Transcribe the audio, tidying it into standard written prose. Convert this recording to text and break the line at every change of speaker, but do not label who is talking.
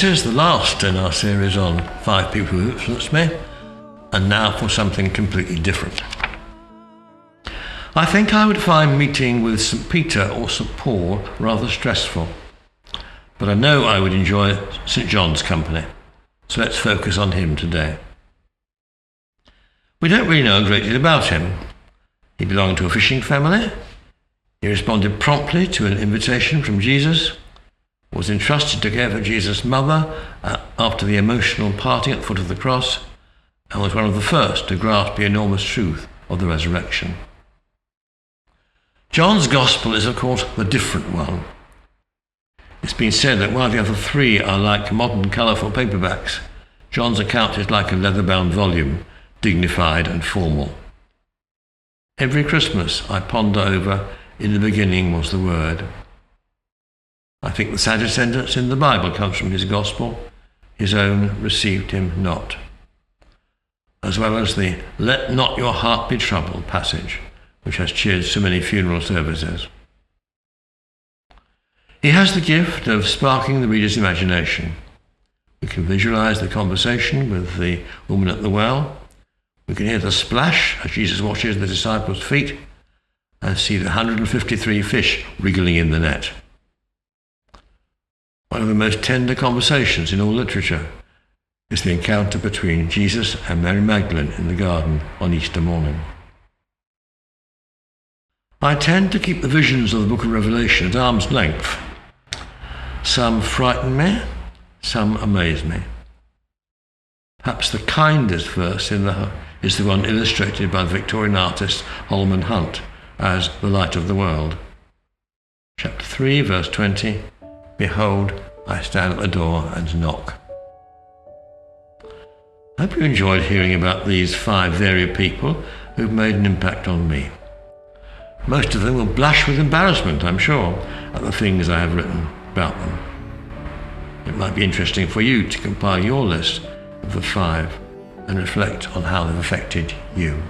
This is the last in our series on 5 people who influenced me, and now for something completely different. I think I would find meeting with St. Peter or St. Paul rather stressful, but I know I would enjoy St. John's company, so let's focus on him today. We don't really know a great deal about him. He belonged to a fishing family. He responded promptly to an invitation from Jesus, was entrusted to care for Jesus' mother after the emotional parting at the foot of the cross, and was one of the first to grasp the enormous truth of the resurrection. John's Gospel is, of course, the different one. It's been said that while the other 3 are like modern colourful paperbacks, John's account is like a leather-bound volume, dignified and formal. Every Christmas I ponder over, "In the beginning was the Word." I think the saddest sentence in the Bible comes from his Gospel, "His own received him not," as well as the "Let not your heart be troubled" passage, which has cheered so many funeral services. He has the gift of sparking the reader's imagination. We can visualize the conversation with the woman at the well. We can hear the splash as Jesus washes the disciples' feet and see the 153 fish wriggling in the net. One of the most tender conversations in all literature is the encounter between Jesus and Mary Magdalene in the garden on Easter morning. I tend to keep the visions of the book of Revelation at arm's length. Some frighten me, some amaze me. Perhaps the kindest verse is the one illustrated by the Victorian artist Holman Hunt as the light of the world. Chapter 3, verse 20, "Behold, I stand at the door and knock." I hope you enjoyed hearing about these 5 varied people who've made an impact on me. Most of them will blush with embarrassment, I'm sure, at the things I have written about them. It might be interesting for you to compile your list of the 5 and reflect on how they've affected you.